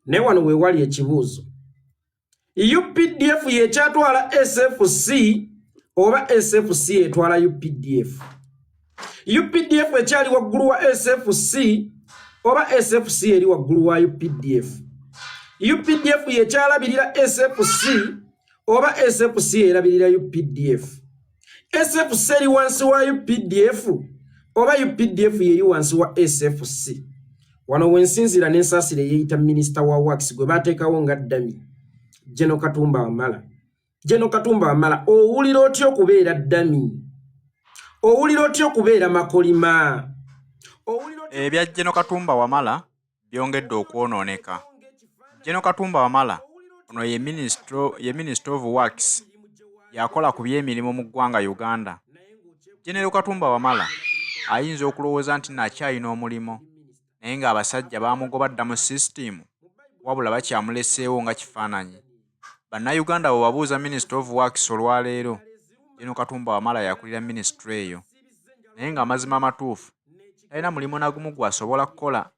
ne wano we wali ekibuuzo. UPDF yekyatwala SFC oba SFC etwala UPDF? UPDF ekyali waggulu wa SFC oba SFC eri waggulu wa UPDF? UPDF yekyalabirira SFC oba SFC erabirira UPDF? SFC eri wansi wa UPDF oba UPDF yeri wansi wa SFC? Wano wensinzira n'ensaasire yeeyita Minister wa Works gwe baateekawo nga ddami, General Katumba Wamala. General Katumba Wamala, owulira otya okubeera ddami? Owulira otya okubeera makolima? Ebya General Katumba Wamala byongedde okwonooneka. General Katumba Wamala ono ye Minister of Works, yakola ku by'emirimu mu ggwanga Uganda. General Katumba Wamala ayinza okulowooza nti nakyalina omulimo, naye ng'abasajja baamugoba dda mu sisitimu, wabula bakyamuleseewo nga kifaananyi. Bannayuganda bwe babuuza Minister of Works olwaleero, General Katumba Wamala yakulira minisitule eyo, naye ng'amazima amatuufu talina mulimu na gumu gw'asobola kukola,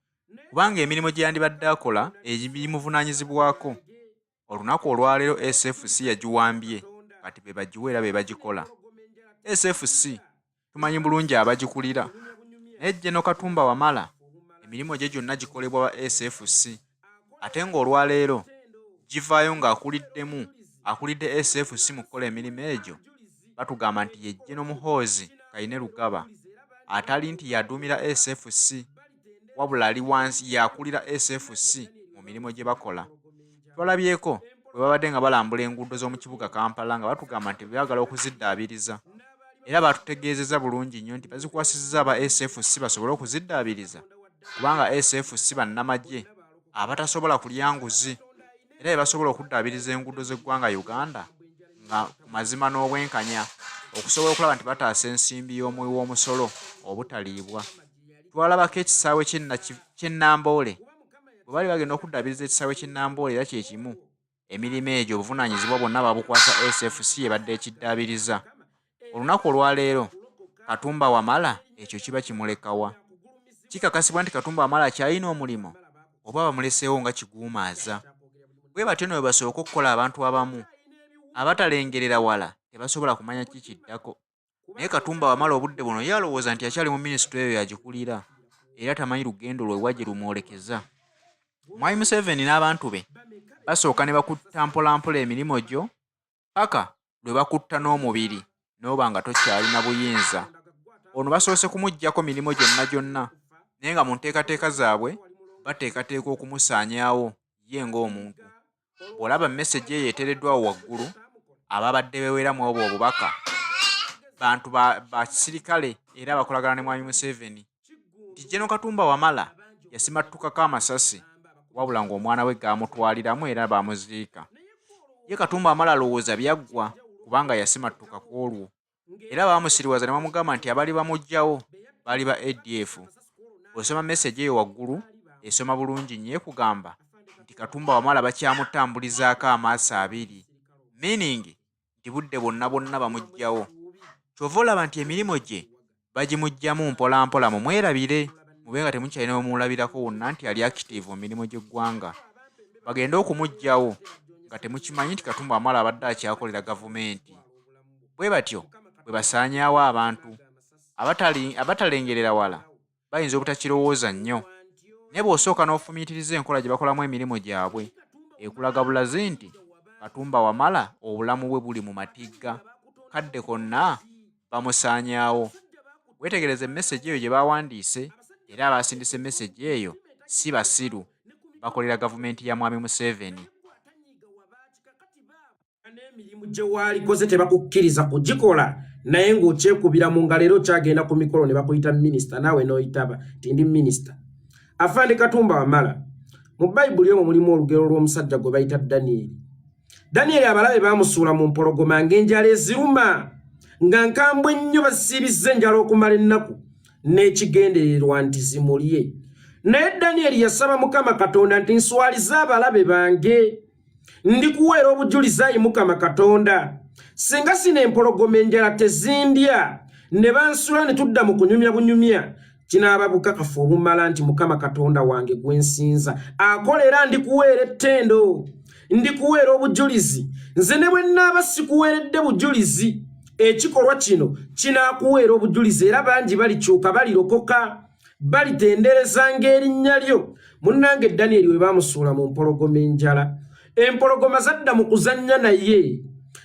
kubanga emirimu gye yandibadde akola ebimuvunaanyizibwako. Olunaku olwaleero SFC yagiwambye, kati be bagiwa era be bagikola. SFC tumanyi bulungi abagikulira, naye General Katumba Wamala emirimu gye gyonna gikolebwa ba SFC, ate ng'olwaleero givaayo ng'akulidde SFC mu kukola emirimu egyo. Batugamba nti ye General Muhoozi Kaine Lugaba, atali nti yaduumira SFC, wabula ali wansi yakulira SFC mu mirimu gye bakola. Twalabyeko bwe babadde nga balambula enguudo z'omu kibuga Kampala nga batugamba nti byagala okuziddaabiriza, era batutegeezezza bulungi nnyo nti bazikwasizza aba SFC basobole okuziddaabiriza, kubanga SFC bannamagye abatasobola kulya nguzi, era bye basobola okuddaabiriza enguudo z'eggwanga Uganda nga ku mazima n'obwenkanya, okusobola okulaba nti bataasa ensimbi y'omuwi w'omusolo obutaliibwa. Twalabako ekisaawe ky'e Namboole, bwe bali bagenda okuddaabiriza ekisaawe ky'e Namboole era kye kimu, emirimu egyo obuvunaanyizibwa bwonna babukwasa SFC ebadde ekiddaabiriza. Olunaku olwaleero Katumba Wamala ekyo kiba kimulekawa? Kikakasibwa nti Katumba Wamala akyalina omulimo oba bamuleseewo nga kiguumaaza? Bwe batyo nno bwe basooka okukola abantu abamu abatalengerera wala tebasobola kumanya kikiddako. Naye Katumba Wamala obudde buno ye alowooza nti akyali mu minisitule eyo yagikulira, era tamanyi lugendo lwe wajje lumwolekeza. Mwami Museveni n'abantu be basooka ne bakutta mpolampola emirimu gyo paka lwe bakutta n'omubiri n'oba nga tokyalina buyinza. Ono basoose kumuggyako mirimu gyonna, naye nga mu nteekateeka zaabwe bateekateeka okumusaanyaawo ye ng'omuntu. Bw'olaba message eyo eteereddwawo waggulu, ababadde beeweramu obwo obubaka bantu ba kisirikale era bakolagana ne Mwami Museveni nti General Katumba Wamala yasimattukako amasasi, wabula ng'omwana we gaamutwaliramu era baamuziika. Ye Katumba Wamala alowooza byaggwa kubanga yasimattuka ku olwo, era baamusiriwaza ne bamugamba nti abali bamuggyawo baali ba ADF. Osoma message eyo waggulu esoma bulungi nnyo ekugamba nti Katumba Wamala bakyamutambulizaako amaaso abiri, meaning nti budde bonna bamuggyawo. Kyova olaba nti emirimu gye bagimuggyamu mpolampola, mumwerabire mube nga temukyalina bemulabirako wonna nti ali active mu mirimu gy'eggwanga. Bagende okumuggyawo nga temukimanyi nti Katumba Wamala abadde akyakolera gavumenti. Bwe batyo bwe basaanyaawo abantu abatalengerera wala bayinza obutakirowooza nnyo, naye bw'osooka n'ofumiitiriza enkola gye bakolamu emirimu gyabwe ekulaga bulazi nti Katumba Wamala obulamu bwe buli mu matigga, kadde konna bamusaanyaawo. Weetegereze message eyo gye baawandiise, era abaasindise message eyo si basiru, bakolera gavumenti ya Mwami Museveni. N'emirimu gye waalikoze tebakukkiriza kugikola, naye ng'okyekubira mu ngalo era okyagenda ku mikolo ne bakuyita minisita, naawe n'oyitaba ti ndi minisita. Afande Katumba Wamala, mu Bayibuli omwo mulimu olugero lw'omusajja gwe bayita Danyeri. Danyeri abalabe baamusuula mu mpologoma ng'enjala eziruma, nga nkambwe ennyo basiibizza enjala okumala ennaku n'ekigendererwa nti zimulye. Naye Danyeri yasaba Mukama Katonda nti nswaliza abalabe bange, ndikuweera obujulizi ayi Mukama Katonda, singa sino empologoma enjala tezindya ne bansula ne tudda mu kunyumya bunyumya, kinaaba bukakafu obumala nti Mukama Katonda wange gwensinza akolera ndikuweera ettendo ndikuweera obujulizi nze ne bwe nnaaba sikuweeredde bujulizi ekikolwa kino kinaakuweera obujulizi era bangi balikyuka balirokoka balitendereza ng'erinnya lyo munnange Daniel we baamusuula mu mpologoma enjala empologoma zadda mu kuzannya naye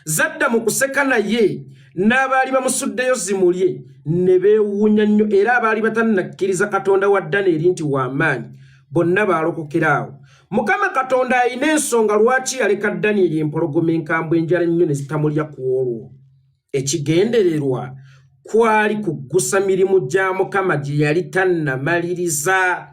zadda mu kuseka naye n'abaali bamusuddeyo zimulye ne beewuunya nnyo era abaali batannakkiriza Katonda wa Daniel nti w'amaanyi bonna baalokokeraawo Mukama Katonda alina ensonga lwaki yaleka Daniel empologoma enkambwe enjala ennyo ne zitamulya ku olwo ekigendererwa kwali kuggusa mirimu gya Mukama gye yali tannamaliriza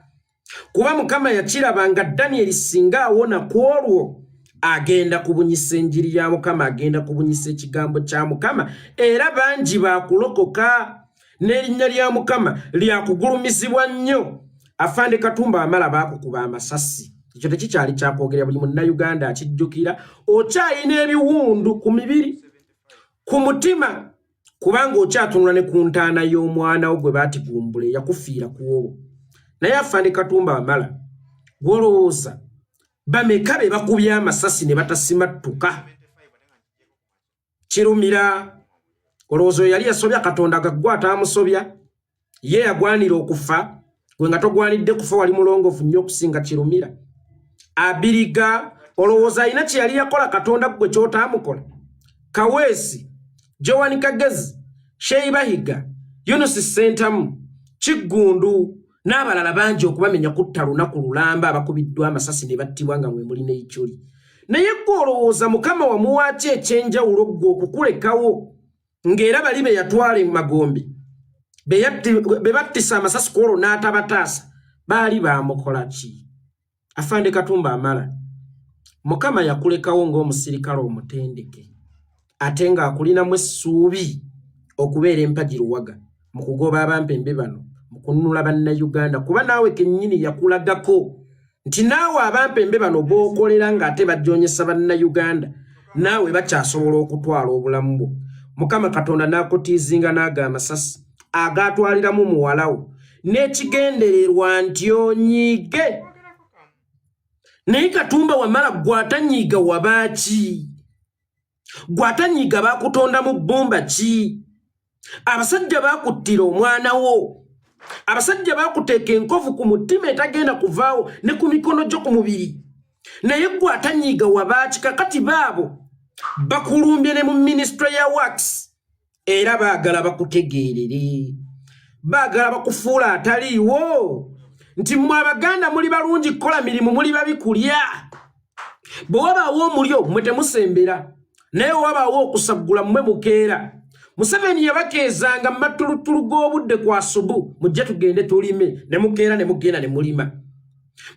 kuba Mukama yakiraba nga Daniel singa awona ku olwo agenda kubunyisa enjiri ya Mukama agenda kubunyisa ekigambo kya Mukama era bangi baakulokoka n'erinnya lya Mukama lyakugulumizibwa nnyo Afande Katumba Wamala baakukuba amasasi ekyo tekikyali kyakwogerera buli munnayuganda akijjukira okyayina ebiwundu ku mibiri ku mutima kubanga okyatunula ne ku ntaana y'omwana wo gwe baatigumbule yakufiira ku olwo naye Afande Katumba Wamala gwolowooza bameka be bakubye amasasi ne batasimattuka kirumira olowooza yali yasobya Katonda gaggwa ataamusobya ye yagwanira okufa gwe nga togwanidde kufa wali mulongoofu nnyo okusinga kirumira abiriga olowooza alina kye yali yakola Katonda gwe kyotaamukola Kaweesi Joan Kagezi Sheibahiga Yunus Sentamu Kiggundu n'abalala bangi okubamenya kutta lunaku lulamba abakubiddwa amasasi ne battibwa nga mwe mulina ekyoli naye gwe olowooza Mukama wamuwaaki ekyenjawulo gwe okukulekawo ng'era bali be yatwala Magombe be battisa amasasi ku olwo n'atabataasa baali baamukola ki Afande Katumba Wamala Mukama yakulekawo ng'omusirikale omutendeke ate ng'akulinamu essuubi okubeera empagi luwaga mu kugoba abampembe bano mu kununula bannayuganda kuba naawe kennyini yakulagako nti naawe abampembe bano b'okolera ng'ate bajjoonyesa bannayuganda naawe bakyasobola okutwala obulamu bwo Mukama Katonda n'akutiizinga n'aga amasasi agaatwaliramu muwalawo n'ekigendererwa nti onyiige naye Katumba Wamala gwatanyiiga wabaaki gwatanyiiga baakutonda mu bbumba ki abasajja baakuttira omwana wo abasajja baakuteeka enkovu ku mutima etagenda kuvaawo ne ku mikono gyo ku mubiri naye gwatanyiiga wabaaki kakati baabo bakulumbye ne mu ministry ya works era baagala bakutegeerere baagala bakufuula ataliiwo nti mmwe Abaganda muli balungi kukola mirimu muli babikulya bwe wabaawo omulyo mmwe temusembera naye wabaawo okusaggula mmwe mukeera Museveni yabakeezanga matulutulu g'obudde kwa subu mujje tugende tulime ne mukeera ne mugenda ne mulima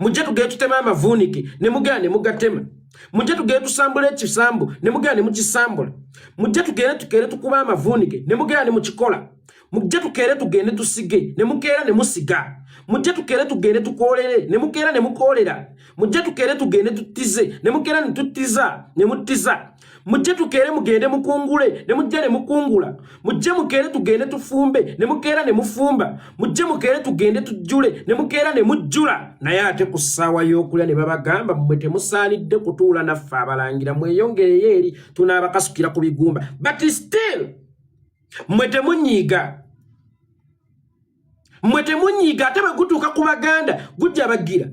mujje tugende tutema amavuunike ne mugenda ne mugatema mujje tugende tusambula ekisambu ne mugenda ne mukisambula mujje tugende tukeere tukuba amavuunike ne mugenda ne mukikola mujje tukeere tugende tusige ne mukeera ne musiga mujje tukeere tugende tukoolere ne mukeera ne mukoolera mujje tukeere tugende tuttize ne mukeera ne tuttiza ne muttiza mujje tukeere mugende mukungule ne mujje ne mukungula mujje mukeere tugende tufumbe ne mukeera ne mufumba mujje mukeere tugende tujjule ne mukeera ne mujjula naye ate ku ssaawa y'okulya ne babagamba mmwe temusaanidde kutuula naffe abalangira mweyongereyo eri tunaabakasukira ku bigumba but still mmwe temunyiiga ate bwe gutuuka ku Baganda gujja bagira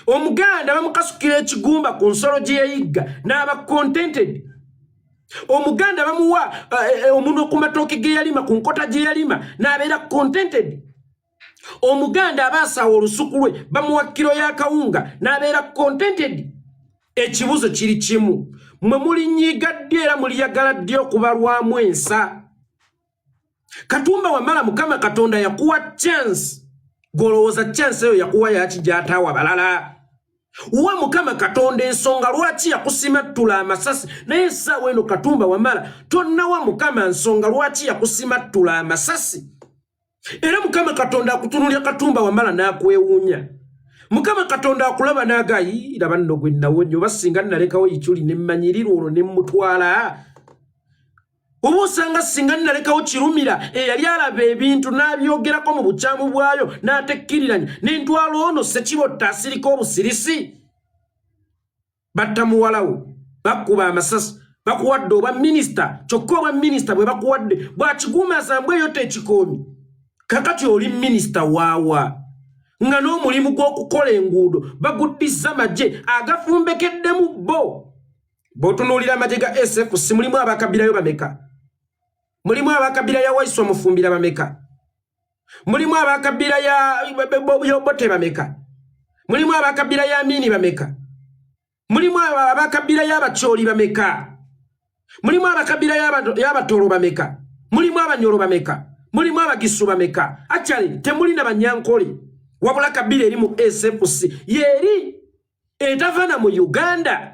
Omuganda bamukasukira ekigumba ku nsolo gye yayigga n'aba contented Omuganda bamuwa omunwe ku matooke ge yalima ku nkota gye yalima n'abeera contented Omuganda abaasawa olusuku lwe bamuwa kiro ya kawunga n'abeera contented ekibuzo kiri kimu mmwe mulinyiigadde era muliyagala ddi okubalwamu ensa Katumba Wamala Mukama Katonda yakuwa chance golowooza chance eyo yakuwa yaki gy'ataawa balala wa Mukama Katonda ensonga lwaki yakusimattula amasasi naye essaawa eno Katumba Wamala tonnawa Mukama nsonga lwaki yakusimattula amasasi era Mukama Katonda akutunulya Katumba Wamala n'akwewuunya Mukama Katonda akulaba n'agayi laba nno gwe nawonyo basinga nalekawo yikyuli ne mmanyirirwa olwo ne mmutwala oba osanga singa nalekawo kirumira eyali alaba ebintu n'abyogerako mu bukyamu bwayo n'atekkiriranya n'entwalo ono Ssekibotta asirika obusirisi batta muwalawo bakuba amasasi bakuwadde obwa minisita kyokka obwa minisita bwe bakuwadde bwakiguuma asambwe eyo tekikoomi kakati oli minisita waawa nga n'omulimu gw'okukola enguudo baguddiza amagye agafumbekeddemu bo bw'otunuulira amagye ga SFC mulimu abakabirayo bameka mulimu abakabira ya Waiswa Mufumbira bameka mulimu abakabira ya Obote bameka mulimu abakabira ya Amini bameka mulimu abakabira ya Bacholi bameka mulimu abakabira ya Batoro bameka mulimu abanyoro bameka mulimu abagisu bameka actually temuli na banyankole wabula kabira eri mu SFC yeri etavana mu Uganda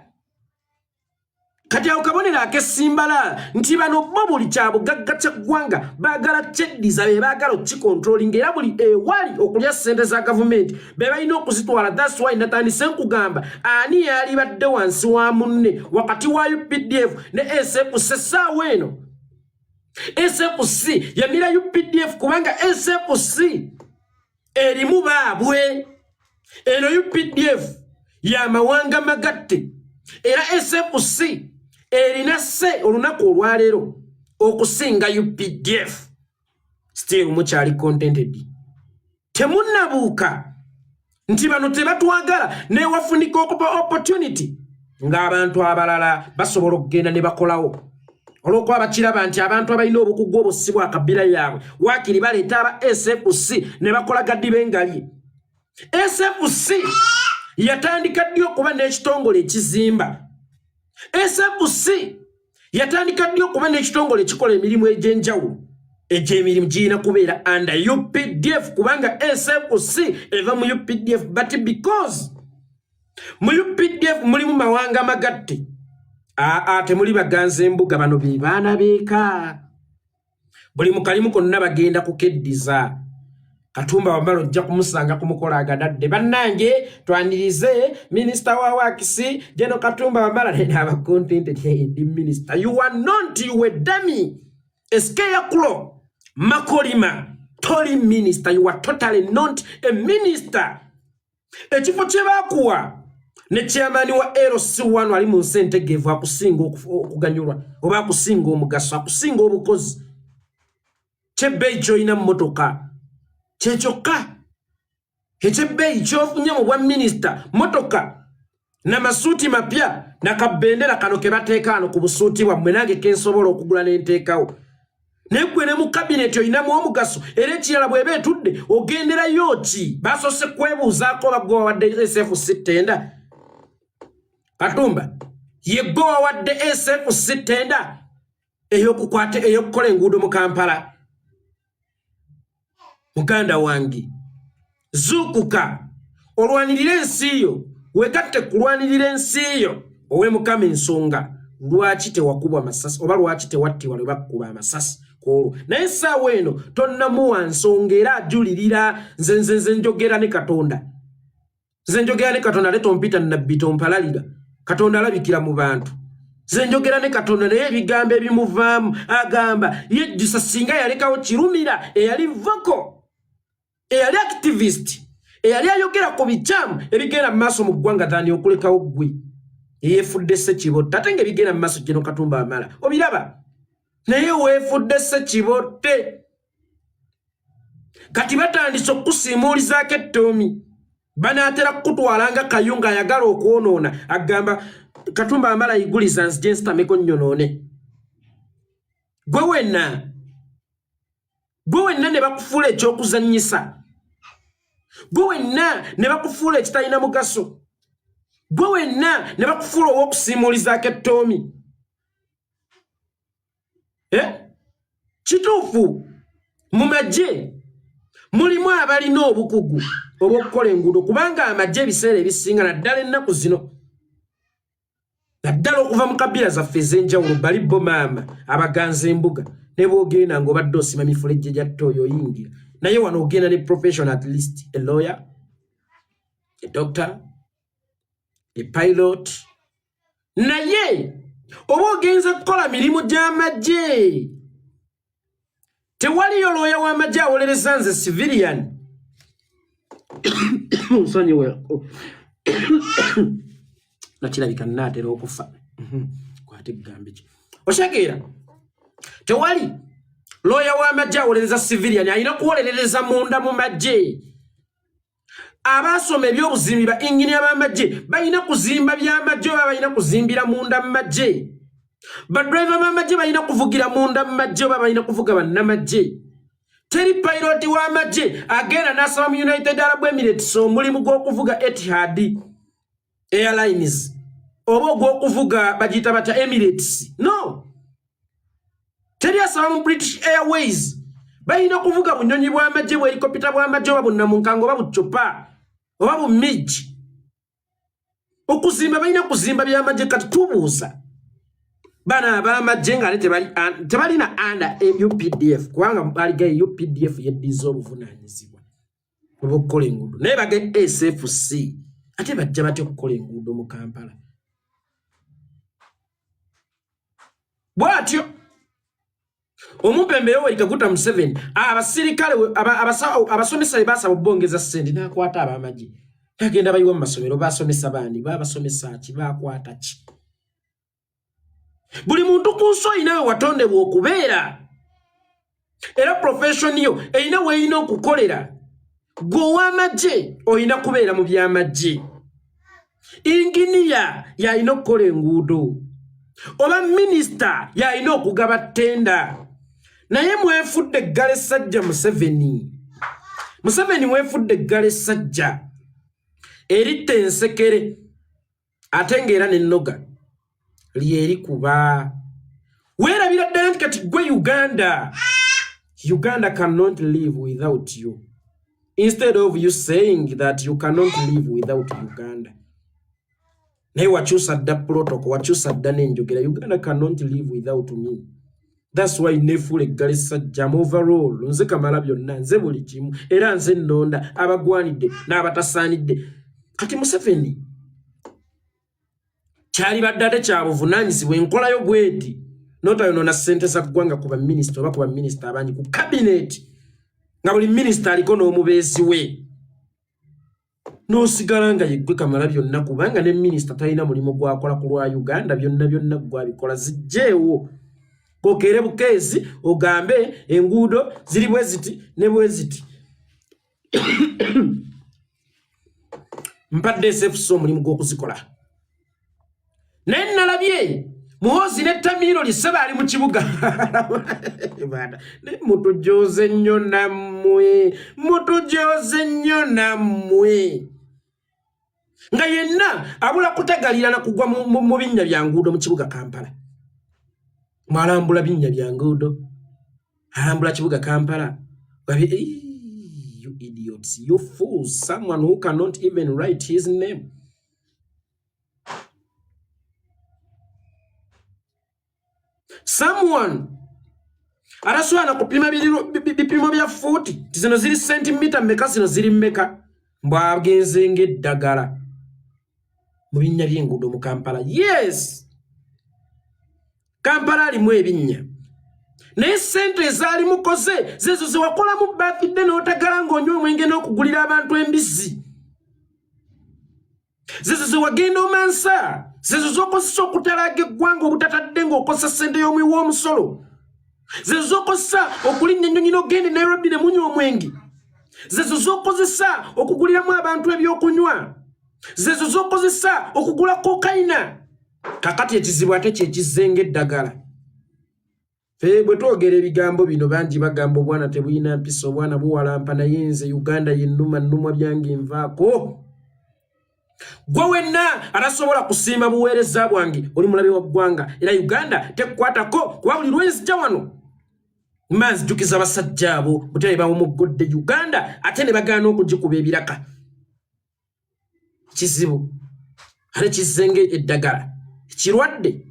kati awo kabonera akesimbala nti bano bo buli kyabugagga ky'eggwanga baagala kyeddiza be baagala okikontrolinga era buli ewali okulya ssente za gavumenti be balina okuzitwala. That's why natandise nkugamba ani yali badde wansi wa munne wakati wa UPDF ne SFC essaawa eno. SFC yamira UPDF kubanga SFC erimu baabwe eno UPDF y'amawanga magatte era SFC erina se olunaku olwaleero okusinga UPDF. Still mukyali contented temunnabuuka nti bano tebatwagala newafunika okupa opportunity ng'abantu abalala basobola okugenda ne bakolawo olwokuba bakiraba nti abantu abalina obukugu obusibwa akabira yaabwe waakiri baleeta aba SFC ne bakola gaddi bengali. SFC yatandika ddi okuba n'ekitongole ekizimba. SFC yatandika ddi okuba n'ekitongole ekikola emirimu egy'enjawulo egy'emirimu girina kubeera under UPDF kubanga SFC eva mu UPDF but because mu UPDF mulimu mawanga magatte temuli baganza embuga bano be baana beeka buli mukalimu konna bagenda kukeddiza. Katumba Wamala ojja kumusanga kumukola agadadde bannange twanirize minisita wa wakisi Jeno Katumba Wamala n'aba contented the minister. You are not, you a dummy. Eskeya Kulo Makolima Tori minister, you are totally not a minister. Ekifo kye bakuwa ne chairman wa LC1 ali mu nsentegevu akusinga okuganyulwa oba akusinga omugaso akusinga obukozi kyebbeeyi ky'olina mu motoka kyekyoka ekyebbeeyi ky'ofunye mu bwa minisita motoka n'amasuuti mapya n'akabbendera kano ke bateeka ano ku busuuti bwammwe nange kensobola okugula n'enteekawo naye ggwe ne mu kabineti olinamu omugaso era ekirala bw'eba etudde ogenderayo ki basoose kwebuuzaako bagwe wawadde SFC tenda. Katumba yegwe wawadde SFC tenda ey'okukola enguudo mu Kampala. Muganda wange zuukuka olwanirira ensi yo wegatte kulwanirira ensi yo owe Mukama ensonga lwaki tewakubwa amasasi oba lwaki tewattibwa lwe bakuba amasasi kwolwo naye essaawa eno tonnamuwa nsonga era ajulirira nze njogera ne Katonda nze njogera ne Katonda leeta ompita nnabbi tompalalira Katonda alabikira mu bantu nze njogera ne Katonda naye ebigambo ebimuvaamu agamba yejjusa singa yalekawo kirumira eyali voko eyali activist eyali ayogera ku bikyamu ebigenda mu maaso mu ggwanga dhani okulekawo ggwe yeefudde Ssekibotte ate ng'ebigenda mu maaso Jeno Katumba Wamala obiraba naye weefudde Ssekibotte kati batandise okukusiimuulizaako ettoomi banaatera kukutwala nga Kayunga ayagala okwonoona agamba Katumba Wamala yiguliza nzije nsitameko nnyonoone gwe wenna ne bakufuula ekyokuzannyisa gwe wenna ne bakufuula ekitalina mugaso gwe wenna ne bakufuula ow'okusiimuulizaako ettoomi kituufu mu magye mulimu abalina obukugu obw'okukola enguudo kubanga amagye ebiseera ebisinga naddala ennaku zino naddala okuva mu kabira zaffe ez'enjawulo bali bo maama abaganza embuga ne bw'ogenda ng'obadde osima mifulejje gya ttooyo oyingira naye wano ogenda ne professional, at least a lawyer, a doctor, a pilot naye oba ogenza kukola mirimu gy'amagye tewaliyo looya w'amagye awolereza nze civilian nsonyiwe nakirabika nnaatera okufa kwate kugambe ki oshakeera tewali looya w'amagye awolereza civilian alina kuwolerereza munda mu magye abasoma ebyobuzimbi ba inginiya b'amagye balina kuzimba by'amagye oba balina kuzimbira munda mu magye badriver b'amagye balina kuvugira munda mu magye oba balina kuvuga bannamagye teri pilot w'amagye agenda n'asaba mu United Arab Emirates omulimu gw'okuvuga Etihad Airlines oba ogw'okuvuga bagiyita batya Emirates no teri asaba mu British Airways balina kuvuga bunyonyi bw'amagye bw'helicopter bw'amagye oba bunnamunkango oba buccupa oba bumiji okuzimba balina kuzimba by'amagye kati tubuuza bana ab'amagye nga tebalina under UPDF kubanga baligayo UPDF yeddiza obuvunaanyizibwa obw'okukola enguudo naye bage SFC ate bajja batya okukola enguudo mu Kampala bwatyo omumpembe Yoweri Kaguta Museveni abasirikale abasomesa basaba obbongeza ssente n'akwata ab'amagye agenda bayiwa mu masomero basomesa baani babasomesa ki bakwata ki buli muntu ku nsoyi nawe watondebwa okubeera era profession yo eyina weeyina okukolera gwe ow'amagye oyina kubeera mu by'amagye inginiya yalina okukola enguudo oba minisita yalina okugaba ttenda naye mwefudde eggala essajja Museveni mwefudde eggala essajja eritta ensekere ate ng'era n'ennoga lyeri kuba weerabira ddala nti kati gwe Uganda cannot live without you instead of you saying that you cannot live without Uganda naye wakyusa dda protocol wakyusa dda n'enjogera Uganda cannot live without me. That's why nefuule eggala essajja overall nze kamala byonna nze buli kimu era nze nnonda abagwanidde n'abatasaanidde kati Museveni kyali badde ate kya buvunaanyizibwa enkolayo bweti n'otayonoona ssente za ggwanga ku baminisita oba ku baminisita abangi ku kabineeti nga buli minisita aliko n'omubeezi we n'osigala nga yeggwe kamala byonna kubanga ne minisita talina mulimu gwakola ku lwa Uganda byonna gwabikola zijjeewo kokere bukeezi ogambe enguudo ziri bwe ziti ne bwe ziti mpadde SFC omulimu gw'okuzikola naye nalabye Muhoozi ne Tamiiro Liseba ali mu kibuga mutujoze nnyo nammwe nga yenna abula kutegalira na kugwa mu binnya bya nguudo mu kibuga Kampala mwalambula binnya bya nguudo alambula kibuga Kampala you idiots, you fools, someone who cannot even write his name. Someone araswana kupima bipimo bya futi tizino ziri centimeter meka zino ziri meka mbwagenze ng'eddagala mu binnya by'enguudo mu Kampala. Yes, Kampala alimu ebinnya naye sente ezaali mukoze zezo zewakola mu birthday n'otagala ng'onywa omwenge n'okugulira abantu embizzi, zezo zewagenda omansa, zezo z'okozesa okutalaaga eggwanga obutatadde ng'okozesa sente y'omwi w'omusolo, zezo z'okozesa okulinnya ennyonyi n'ogenda e Nairobi ne munywa omwenge, zezo z'okozesa okuguliramu abantu ebyokunywa, zezo z'okozesa okugula kokayina. Kakati ekizibu ate kyekizze ng'eddagala. Bwe twogera ebigambo bino bangi bagamba obwana tebulina mpisa, obwana buwalampa, naye nze Uganda nnuma byange nvaako. Gwe wenna arasobola kusiima buweereza bwange oli mulabe wa ggwanga, era Uganda tekukwatako kuba buli lwenzija wano manzijukiza abasajja abo butebe bamuggodde Uganda ate ne bagaana okugikuba ebiraka. Kizibu ate kizenge eddagala kirwadde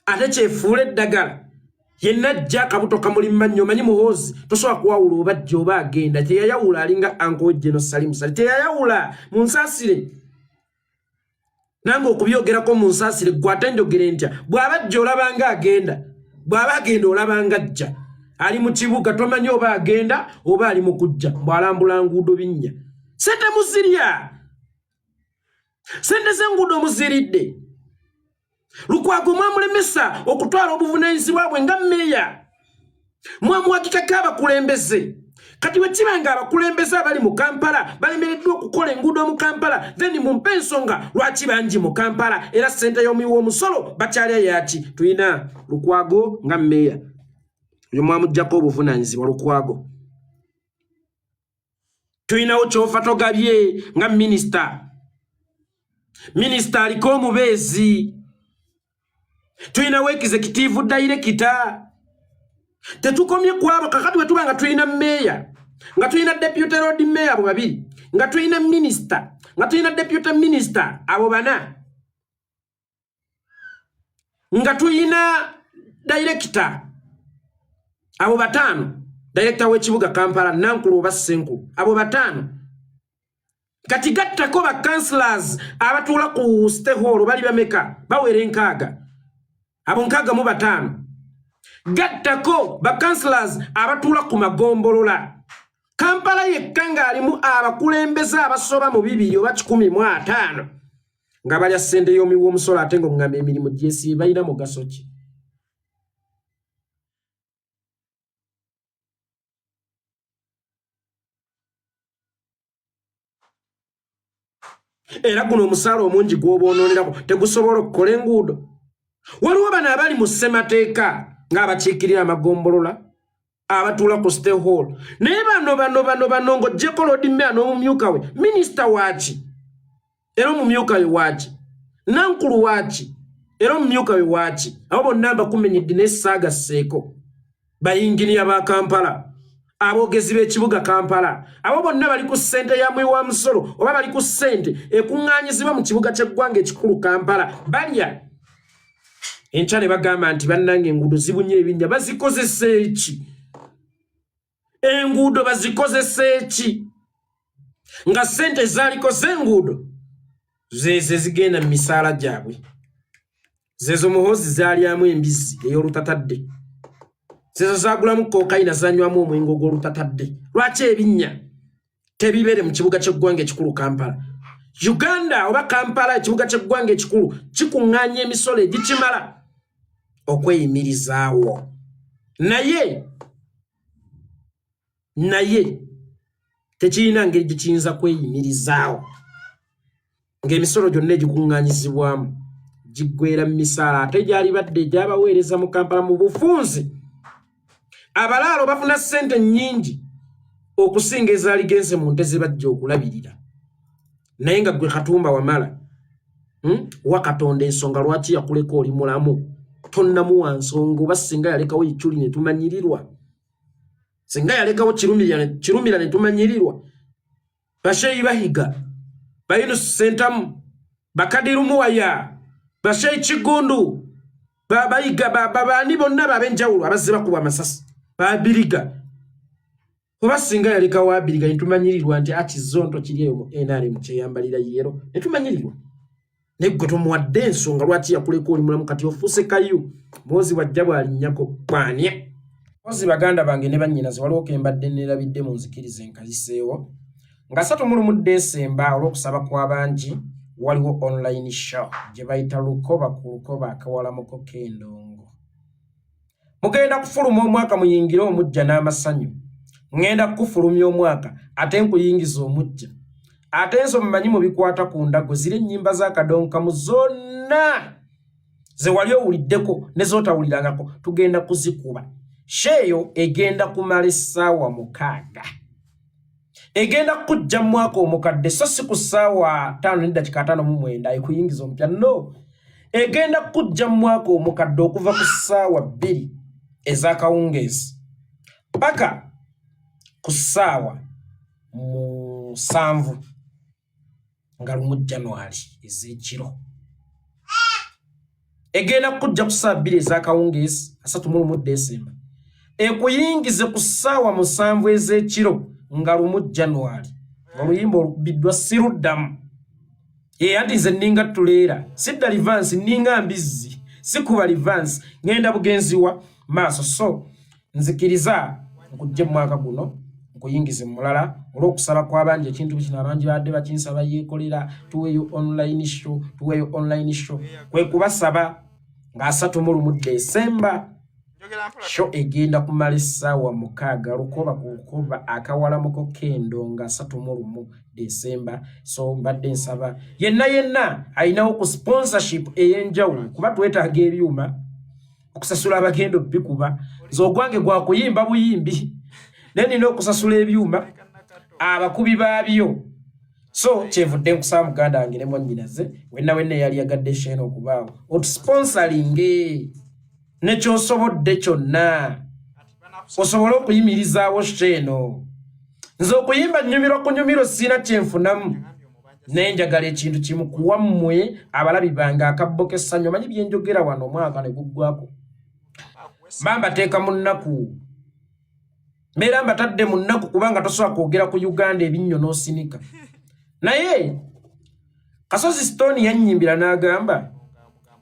ate kyefuula eddagala. Yenna ajja akabuto kamulimma nnyo, manyi Muhoozi tosobola kuwawula oba ajja oba agenda. Teyayawula alinga Uncle General Salim Sali, teyayawula mu nsaasire. nange okubyogerako mu nsaasire gwate njogere ntya bw'abajja olabanga agenda bw'aba agenda olabanga ajja ali mu kibuga tomanyi oba agenda oba ali mu kujja bw'alambula nguudo binnya sente muzirya sente z'enguudo muziridde Lukwago mwamulemesa okutwala obuvunaanyizibwa bwe nga mmeeya mwamuwakikako abakulembeze kati bwe kibanga abakulembeze abali mu Kampala balemereddwa okukola enguudo mu Kampala then mumpe ensonga lwaki bangi mu Kampala era ssente y'omuyiwa omusolo bakyalya yaki tulina Lukwago nga mmeeya oyo mwamuggyako obuvunaanyizibwa Lukwago tulinawo Kyofa Togabye nga minisita aliko omubeezi tulinawo executive director tetukomye kwabo kakati bwe tuba nga tulina mmeeya nga tulina deputy road mayor abo babiri nga tulina minister nga tulina deputy minister abo bana nga tulina director abo batano director w'ekibuga Kampala Nankulu oba Senkulu abo batano kati gattako ba councillors abatuula ku State Hall bali bameka bawere nkaaga abo nkaaga mu batano gattako ba councillors abatuula ku magombolola Kampala yekka ng'alimu abakulembeze abasoba mu 2 oba 15 nga balya ssente y'omuyiwa omusolo ate ng'oŋŋamba emirimu gyesi balina mugaso ki era guno omusaala omungi gw'oboononerako tegusobola okukola enguudo waliwo bano abali mu ssemateeka ng'abakiikirira amagombolola abatuula ku State Hall naye bano ng'oggyeko Lord Mayor n'omumyuka we minisita waaki era omumyuka we waaki Nankulu waaki era omumyuka we waaki abo bonna mbakumenyedde n'essaagasseeko bayinginiya ba Kampala aboogezi b'ekibuga Kampala abo bonna bali ku ssente ya muyiwa musolo oba bali ku ssente ekuŋŋaanyizibwa mu kibuga ky'eggwanga ekikulu Kampala balya enkya ne bagamba nti bannange enguudo zibunye ebinnya bazikozesa eki enguudo bazikozesa eki nga ssente zaaliko z'enguudo zeeze zigenda mu misaala gyabwe zezo muhoozi zaalyamu embizzi ey'olutatadde zezo zaagulamu kookayina zanywamu omwenge ogw'olutatadde lwaki ebinnya tebibere mu kibuga ky'eggwanga ekikulu Kampala Uganda oba Kampala ekibuga ky'eggwanga ekikulu kikuŋŋaanya emisolo egikimala okweyimirizaawo naye tekirina ngeri gikiyinza kweyimirizaawo ng'emisolo gyonna egikuŋŋaanyizibwamu giggwera mu misaala ate gyali badde gyabaweereza mu Kampala mu bufunze abalaalo bafuna ssente nnyingi okusinga ezaaligenze mu nte ze bajja okulabirira naye nga gwe Katumba Wamala wa Katonda ensonga lwaki yakuleka oli mulamu tonnamuwa nsonga oba singa yalekawo Ichuli ne tumanyirirwa singa yalekawo Kirumira ne tumanyirirwa Basheyi Bahiga Bayinus Sentamu Bakadiru Muwaya Basheyi Kigundu Bayiga baani bonna b'abenjawulo abazze bakuba amasasi Babiriga oba singa yalekawo Abiriga ne tumanyirirwa nti akizonto kiri eyo mu NRM kyeyambalira yero ne tumanyirirwa negwe tomuwadde ensonga lwaki yakuleka oli mulamu kati ofuuse kayu mwozi wajja bw'alinnyako bw'ania mwozi baganda bange ne bannyinaze waliwo kembadde neerabidde mu nzikiriza enkaliseewo nga 3 Desemba olw'okusaba kw'abangi waliwo online show gye bayita lukoba ku lukoba akawalamuko k'endongo mugenda kufuluma omwaka muyingire omujja n'amasanyu ngenda kufulumya omwaka ate nkuyingiza omujja ate enso mumanyi mu bikwata ku ndago ziri ennyimba z'akadonkamu zonna ze wali owuliddeko ne zootawulirangako tugenda kuzikuba sheeyo egenda kumala essaawa 6 egenda kujja mu mwaka omukadde so si ku ssaawa 5:59 ekuyingiza omupya no egenda kujja mu mwaka omukadde okuva ku ssaawa 2 ez'akawungeezi paka ku ssaawa 7 nga 1 January ez'ekiro egenda kujja ku ssaawa 2 ez'akawungeezi 31 Desemba ekuyingize ku ssaawa 7 ez'ekiro nga 1 January oluyimba olukubiddwa siruddamu Anti nze ninga tuleera sidda Livans ninga mbizi sikuba Livans ngenda bugenziwa maaso so nzikiriza okujja mwaka guno nkuyingize mulala olw'okusaba kw'abangi ekintu kino abangi badde bakinsaba yeekolera tuweeyo online show kwe kubasaba nga 31 Desemba show egenda kumala essaawa 6 lukoba ku lukoba akawalamuko kendo nga 31 Desemba. So mbadde nsaba yenna ayinawo ku sponsorship ey'enjawulo kuba twetaaga ebyuma okusasula abagendo bikuba z'ogwange gwa kuyimba buyimbi nennina okusasula ebyuma abakubi baabyo. So kyevudde nkusaba muganda wange ne mwannyinaze wenna eyali yagadde shene okubaawo otusponsoringe nekyosobodde kyonna osobole okuyimirizaawo sheno. Nze okuyimba kunyumiro sina kyenfunamu nenjagala ekintu kimu kuwammwe abalabi bange akabbo k'essanyu manyi byenjogera wano omwaka ne guggwako mbateeka mu nnaku mbeera mbatadde mu nnaku kubanga tosobola kwogera ku Uganda ebinnyo n'osinika. Naye Kasozi Stone yannyimbira n'agamba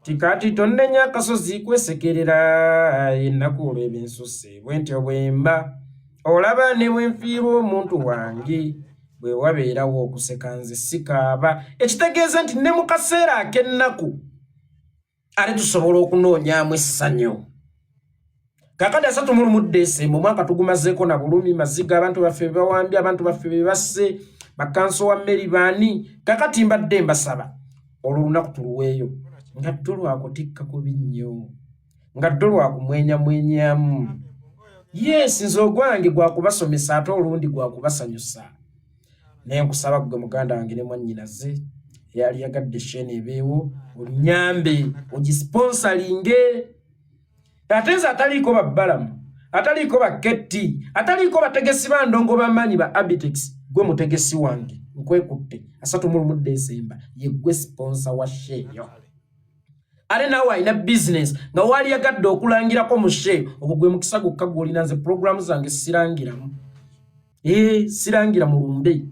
tikati tonnenya akasozi kwesekerera ennaku olw'ebinsusse bwentyo bwemba olaba ne bwenfiirwa omuntu wange bwe wabeerawo okuseka nze sikaaba ekitegeeza nti ne mu kaseera ak'ennaku ate tusobola okunoonyaamu essanyu. Kakati 31 Desemba omwaka tugumazeeko na bulumi maziga abantu baffe bawambye abantu baffe bebasse bakanso wa Mary baani. Kakati mbadde mbasaba olwo lunaku tuluweeyo nga tulwakutikka ku binnyo nga lwakumwenyamwenyamu. Yes nze ogwange gwakubasomesa ate olundi gwakubasanyusa. Naye nkusaba gwe muganda wange ne mwannyinaze eyali yagadde shene ebeewo onyambe ogisponsoringe. Ate nze ataliiko babbalamu ataliiko baketti ataliiko bategesi bandongo bamanyi ba Abitex gwe mutegesi wange nkwekutte 31 Desemba ye gwe sponsor wa sheyo. Ale nawe alina business nga wali yagadde okulangirako mu sheyo ogwo gwe mukisa gukka gw'olina nze programu zange sirangiramu sirangira mu lumbe